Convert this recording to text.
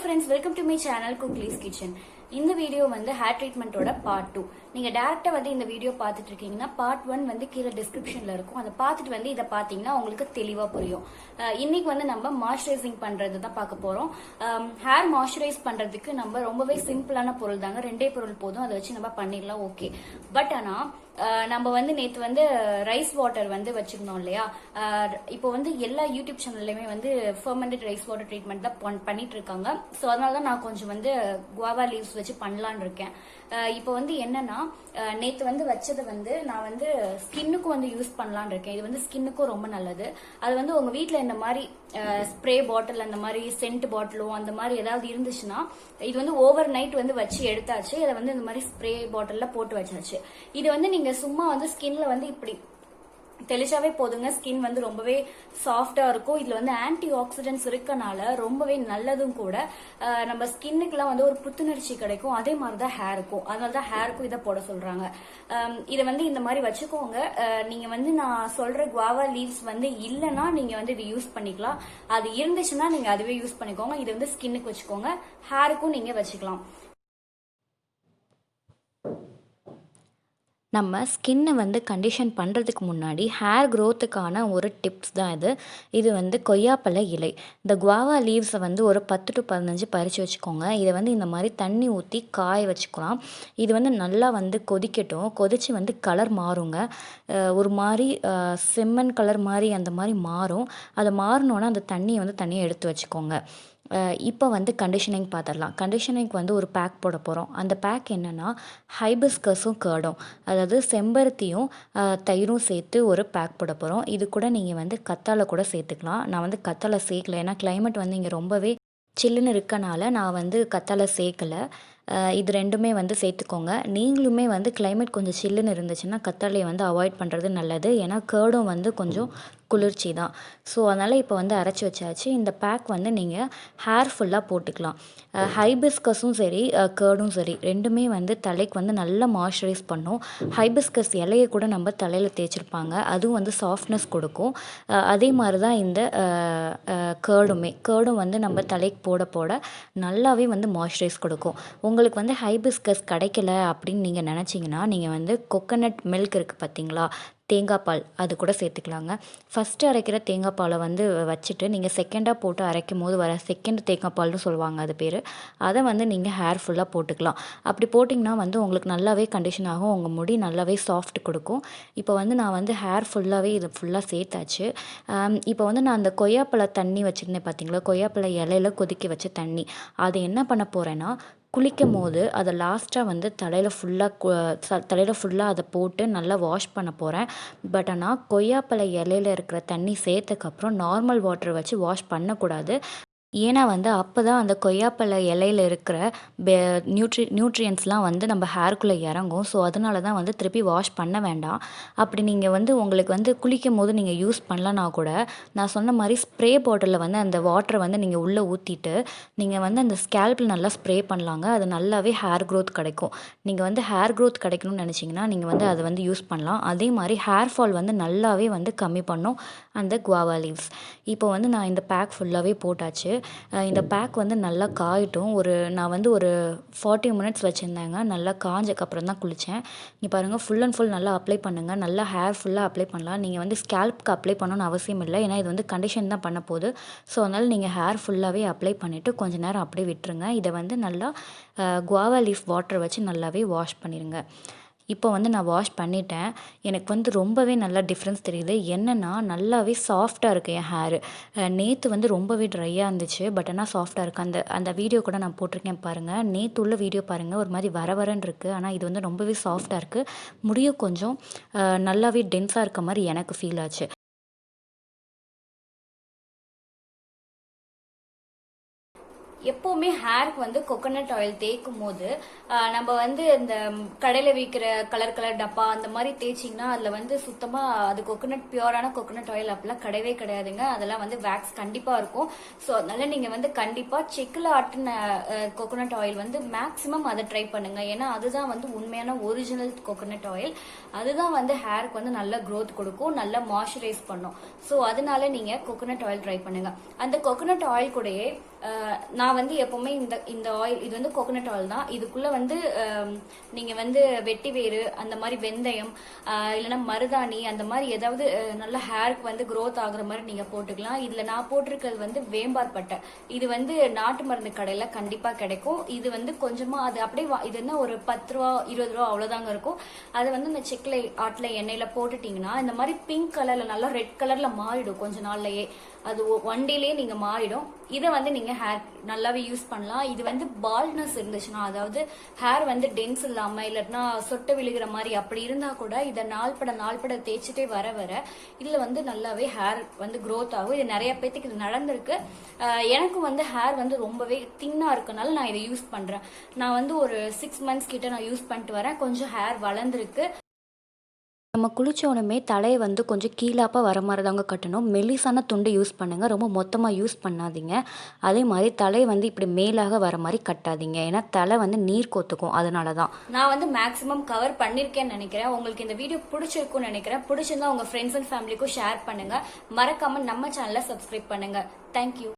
friends, welcome to my channel kukleeskitchen. இந்த video வந்து hair ட்ரீட்மெண்ட்டோட part 2. நீங்க டைரக்டா வந்து இந்த வீடியோ பார்த்துட்டு இருக்கீங்கன்னா பார்ட் 1 வந்து கீழே டிஸ்கிரிப்ஷன்ல இருக்கும். அதை பார்த்துட்டு வந்து இதை பார்த்தீங்கன்னா உங்களுக்கு தெளிவா புரியும். இன்னைக்கு வந்து நம்ம மாய்ஸ்சரைசிங் பண்றது தான் பார்க்க போறோம். ஹேர் மாய்ஸ்சரைஸ் பண்றதுக்கு நம்ம ரொம்பவே சிம்பிளான பொருள் தாங்க, 2 பொருள் போதும், அதை வச்சு நம்ம பண்ணிடலாம். ஓகே, பட் ஆனா நம்ம வந்து நேற்று வந்து ரைஸ் வாட்டர் வந்து வச்சிருந்தோம் இல்லையா. இப்போ வந்து எல்லா யூடியூப் சேனல்லையுமே வந்து ஃபெர்மெண்டட் ரைஸ் வாட்டர் ட்ரீட்மெண்ட் தான் பண்ணிட்டு இருக்காங்க. ஸோ அதனால தான் நான் கொஞ்சம் வந்து குவாவா லீவ்ஸ் வச்சு பண்ணலான்னு இருக்கேன். இப்போ வந்து என்னன்னா, நேற்று வந்து வச்சதை வந்து நான் வந்து ஸ்கின்னுக்கும் வந்து யூஸ் பண்ணலான்னு இருக்கேன். இது வந்து ஸ்கின்னுக்கும் ரொம்ப நல்லது. அது வந்து உங்க வீட்டில் இந்த மாதிரி ஸ்ப்ரே பாட்டில், அந்த மாதிரி சென்ட் பாட்டிலும் அந்த மாதிரி ஏதாவது இருந்துச்சுன்னா, இது வந்து ஓவர் நைட் வந்து வச்சு எடுத்தாச்சு. இதை வந்து இந்த மாதிரி ஸ்ப்ரே பாட்டில்ல போட்டு வச்சாச்சு. இது வந்து நீங்க சும்மா வந்து ஸ்கின்ல வந்து இப்படி தெளிச்சாவே போதுங்க. ஸ்கின் வந்து ரொம்பவே சாஃப்டா இருக்கும். இதுல வந்து ஆன்டி ஆக்சிடென்ட்ஸ் இருக்கனால ரொம்பவே நல்லதும் கூட. நம்ம ஸ்கின்னுக்குலாம் வந்து ஒரு புத்துணர்ச்சி கிடைக்கும். அதே மாதிரிதான் ஹேருக்கும். அதனாலதான் ஹேருக்கும் இதை போட சொல்றாங்க. இதை வந்து இந்த மாதிரி வச்சுக்கோங்க. நீங்க வந்து நான் சொல்ற குவாவா லீவ்ஸ் வந்து இல்லைன்னா நீங்க வந்து இது யூஸ் பண்ணிக்கலாம். அது இருந்துச்சுன்னா நீங்க அதுவே யூஸ் பண்ணிக்கோங்க. இது வந்து ஸ்கின்னுக்கு வச்சுக்கோங்க, ஹேருக்கும் நீங்க வச்சுக்கலாம். நம்ம ஸ்கின்னை வந்து கண்டிஷன் பண்ணுறதுக்கு முன்னாடி ஹேர் க்ரோத்துக்கான ஒரு டிப்ஸ் தான் இது. இது வந்து கொய்யாப்பழ இலை. இந்த குவாவா லீவ்ஸை வந்து ஒரு 10 to 15 பறித்து வச்சுக்கோங்க. இதை வந்து இந்த மாதிரி தண்ணி ஊற்றி காய வச்சுக்கலாம். இது வந்து நல்லா வந்து கொதிக்கட்டும். கொதித்து வந்து கலர் மாறுங்க. ஒரு மாதிரி செம்மண் கலர் மாதிரி அந்த மாதிரி மாறும். அதை மாறினோன்னா அந்த தண்ணியை வந்து தனியாக எடுத்து வச்சுக்கோங்க. இப்போ வந்து கண்டிஷனிங் பார்த்துடலாம். கண்டிஷனிங்க்கு வந்து ஒரு பேக் போட போகிறோம். அந்த பேக் என்னென்னா ஹைபிஸ்கஸும் கர்டும், அதாவது செம்பருத்தியும் தயிரும் சேர்த்து ஒரு பேக் போட போகிறோம். இது கூட நீங்கள் வந்து கத்தாழை கூட சேர்த்துக்கலாம். நான் வந்து கத்தாழை சேர்க்கல, ஏன்னா கிளைமேட் வந்து இங்கே ரொம்பவே சில்லுன்னு இருக்கனால நான் வந்து கத்தாழை சேர்க்கலை. இது ரெண்டுமே வந்து சேர்த்துக்கோங்க. நீங்களுமே வந்து கிளைமேட் கொஞ்சம் சில்லுன்னு இருந்துச்சுன்னா கத்தாழையை வந்து அவாய்ட் பண்ணுறது நல்லது. ஏன்னா கர்டும் வந்து கொஞ்சம் குளிர்ச்சி தான். ஸோ அதனால் இப்போ வந்து அரைச்சி வச்சாச்சு. இந்த பேக் வந்து நீங்கள் ஹேர் ஃபுல்லாக போட்டுக்கலாம். ஹைபிஸ்கஸும் சரி கர்டும் சரி ரெண்டுமே வந்து தலைக்கு வந்து நல்லா மாய்ஸ்சரைஸ் பண்ணும். ஹைபிஸ்கஸ் இலையை கூட நம்ம தலையில் தேய்ச்சிருப்பாங்க, அதுவும் வந்து சாஃப்ட்னஸ் கொடுக்கும். அதே மாதிரி தான் இந்த கர்டும் வந்து நம்ம தலைக்கு போட போட நல்லாவே வந்து மாய்ஸ்சரைஸ் கொடுக்கும். உங்களுக்கு வந்து ஹைபிஸ்கஸ் கிடைக்கல அப்படின்னு நீங்கள் நினச்சிங்கன்னா நீங்கள் வந்து கொக்கனட் மில்க் இருக்குது பார்த்தீங்களா, தேங்காய் பால், அது கூட சேர்த்துக்கலாங்க. ஃபஸ்ட்டு அரைக்கிற தேங்காய் பாலை வந்து வச்சுட்டு நீங்கள் செகண்டாக போட்டு அரைக்கும் போது வர செகண்ட் தேங்காய் பால்னு சொல்லுவாங்க அது பேர். அதை வந்து நீங்கள் ஹேர் ஃபுல்லாக போட்டுக்கலாம். அப்படி போட்டிங்கன்னா வந்து உங்களுக்கு நல்லாவே கண்டிஷன் ஆகும். உங்கள் முடி நல்லாவே சாஃப்ட் கொடுக்கும். இப்போ வந்து நான் வந்து ஹேர் ஃபுல்லாகவே இது ஃபுல்லாக சேர்த்தாச்சு. இப்போ வந்து நான் அந்த கொய்யாப்பழ தண்ணி வச்சுருந்தேன் பார்த்தீங்களா, கொய்யாப்பழ இலையில கொதிக்க வச்ச தண்ணி, அதை என்ன பண்ண போகிறேன்னா குளிக்கும் போது அதை லாஸ்ட்டாக வந்து தலையில் ஃபுல்லாக அதை போட்டு நல்லா வாஷ் பண்ண போகிறேன். பட் ஆனால் கொய்யாப்பழ இலையில் இருக்கிற தண்ணி சேர்த்தக்கப்புறம் நார்மல் வாட்டர் வச்சு வாஷ் பண்ணக்கூடாது. ஏன்னா வந்து அப்போ தான் அந்த கொய்யாப்பழ இலையில் இருக்கிற நியூட்ரியன்ஸ்லாம் வந்து நம்ம ஹேருக்குள்ளே இறங்கும். ஸோ அதனால தான் வந்து திருப்பி வாஷ் பண்ண வேண்டாம். அப்படி நீங்கள் வந்து உங்களுக்கு வந்து குளிக்கும் போது நீங்கள் யூஸ் பண்ணலன்னா கூட நான் சொன்ன மாதிரி ஸ்ப்ரே பாட்டிலில் வந்து அந்த வாட்டரை வந்து நீங்கள் உள்ளே ஊற்றிட்டு நீங்கள் வந்து அந்த ஸ்கேல்பில் நல்லா ஸ்ப்ரே பண்ணலாங்க. அது நல்லாவே ஹேர் க்ரோத் கிடைக்கும். நீங்கள் வந்து ஹேர் க்ரோத் கிடைக்கணும்னு நினச்சிங்கன்னா நீங்கள் வந்து அதை வந்து யூஸ் பண்ணலாம். அதே மாதிரி ஹேர் ஃபால் வந்து நல்லாவே வந்து கம்மி பண்ணும் அந்த குவாவா லீவ்ஸ். இப்போ வந்து நான் இந்த பேக் ஃபுல்லாகவே போட்டாச்சு. இந்த பேக் வந்து நல்லா காயட்டும். நான் வந்து ஒரு 40 minutes வச்சுருந்தேங்க. நல்லா காஞ்சக்கப்புறம் தான் குளித்தேன். இங்கே பாருங்கள், ஃபுல் அண்ட் ஃபுல் நல்லா அப்ளை பண்ணுங்கள். நல்லா ஹேர் ஃபுல்லாக அப்ளை பண்ணலாம். நீங்கள் வந்து ஸ்கேல்ப்க்கு அப்ளை பண்ணணும்னு அவசியம் இல்லை, ஏன்னா இது வந்து கண்டிஷன் தான் பண்ண போகுது. ஸோ அதனால் நீங்கள் ஹேர் ஃபுல்லாகவே அப்ளை பண்ணிவிட்டு கொஞ்சம் நேரம் அப்படியே விட்டுருங்க. இதை வந்து நல்லா குவாவா லீஃப் வாட்டர் வச்சு நல்லாவே வாஷ் பண்ணிடுங்க. இப்போ வந்து நான் வாஷ் பண்ணிட்டேன். எனக்கு வந்து ரொம்பவே நல்லா டிஃப்ரென்ஸ் தெரியுது. என்னென்னா நல்லாவே சாஃப்டாக இருக்குது என் ஹேரு. நேற்று வந்து ரொம்பவே ட்ரையாக இருந்துச்சு, பட் ஆனால் சாஃப்டாக இருக்குது. அந்த வீடியோ கூட நான் போட்டிருக்கேன் பாருங்கள். நேற்று உள்ள வீடியோ பாருங்கள், ஒரு மாதிரி வரன்னு இருக்குது. ஆனால் இது வந்து ரொம்பவே சாஃப்டாக இருக்குது. முடியும் கொஞ்சம் நல்லாவே டென்ஸாக இருக்க மாதிரி எனக்கு ஃபீல் ஆச்சு. எப்போவுமே ஹேருக்கு வந்து கொக்கனட் ஆயில் தேய்க்கும் போது நம்ம வந்து இந்த கடையில் விற்கிற கலர் டப்பா அந்த மாதிரி தேய்ச்சிங்கன்னா அதில் வந்து சுத்தமாக அது பியூரான கொக்கனட் ஆயில் அப்படிலாம் கிடையவே கிடையாதுங்க. அதெல்லாம் வந்து வேக்ஸ் கண்டிப்பாக இருக்கும். ஸோ அதனால நீங்கள் வந்து கண்டிப்பாக செக்கில் ஆட்டின கொக்கனட் ஆயில் வந்து மேக்ஸிமம் அதை ட்ரை பண்ணுங்க. ஏன்னா அதுதான் வந்து உண்மையான ஒரிஜினல் கொக்கனட் ஆயில். அதுதான் வந்து ஹேருக்கு வந்து நல்ல க்ரோத் கொடுக்கும், நல்லா மாய்ஸ்சரைஸ் பண்ணும். ஸோ அதனால நீங்கள் கொக்கனட் ஆயில் ட்ரை பண்ணுங்க. அந்த கொக்கனட் ஆயில் கூடயே நான் வந்து எப்பவுமே இந்த ஆயில் இது வந்து கோகோனட் ஆயில் தான். இதுக்குள்ள வந்து நீங்க வந்து வெட்டி வேறு, அந்த மாதிரி வெந்தயம், இல்லைன்னா மருதாணி, அந்த மாதிரி ஏதாவது நல்ல ஹேருக்கு வந்து க்ரோத் ஆகுற மாதிரி நீங்க போட்டுக்கலாம். இதுல நான் போட்டிருக்கிறது வந்து வேம்பார் பட்டை. இது வந்து நாட்டு மருந்து கடையில கண்டிப்பா கிடைக்கும். இது வந்து கொஞ்சமா அது அப்படியே இது என்ன ஒரு 10 ரூபா 20 ரூபா அவ்வளவுதாங்க இருக்கும். அதை வந்து இந்த செக்ல ஆட்டுல எண்ணெயில போட்டுட்டீங்கன்னா இந்த மாதிரி பிங்க் கலர்ல நல்லா ரெட் கலர்ல மாறிடும் கொஞ்ச நாள்லயே. அது ஒன் டேலயே நீங்க மாறிடும். இதை வந்து நீங்க ஹேர் நல்லாவே யூஸ் பண்ணலாம். இது வந்து பால்ட்னஸ் இருந்துச்சுன்னா, அதாவது ஹேர் வந்து டென்ஸ் இல்லாம இல்லைன்னா சொட்டை விழுகிற மாதிரி அப்படி இருந்தா கூட இதை நாள்பட தேய்ச்சிட்டே வர இதுல வந்து நல்லாவே ஹேர் வந்து க்ரோத் ஆகும். இது நிறைய பேத்துக்கு இது நடந்திருக்கு. எனக்கு வந்து ஹேர் வந்து ரொம்பவே தின்னா இருக்கனால நான் இதை யூஸ் பண்றேன். நான் வந்து ஒரு 6 மந்த்ஸ் கிட்ட நான் யூஸ் பண்ணிட்டு வரேன். கொஞ்சம் ஹேர் வளர்ந்துருக்கு. நம்ம குளிச்ச உடனே தலையை வந்து கொஞ்சம் கீழாப்பாக வர மாதிரி தாங்க கட்டணும். மெல்லிசான துண்டு யூஸ் பண்ணுங்கள், ரொம்ப மொத்தமாக யூஸ் பண்ணாதீங்க. அதே மாதிரி தலையை வந்து இப்படி மேலாக வர மாதிரி கட்டாதீங்க, ஏன்னா தலை வந்து நீர் கோத்துக்கும். அதனால தான் நான் வந்து மேக்ஸிமம் கவர் பண்ணியிருக்கேன்னு நினைக்கிறேன். உங்களுக்கு இந்த வீடியோ பிடிச்சிருக்கும்னு நினைக்கிறேன். பிடிச்சிருந்தா உங்கள் ஃப்ரெண்ட்ஸ் அண்ட் ஃபேமிலிக்கும் ஷேர் பண்ணுங்கள். மறக்காமல் நம்ம சேனலை சப்ஸ்கிரைப் பண்ணுங்கள். தேங்க்யூ.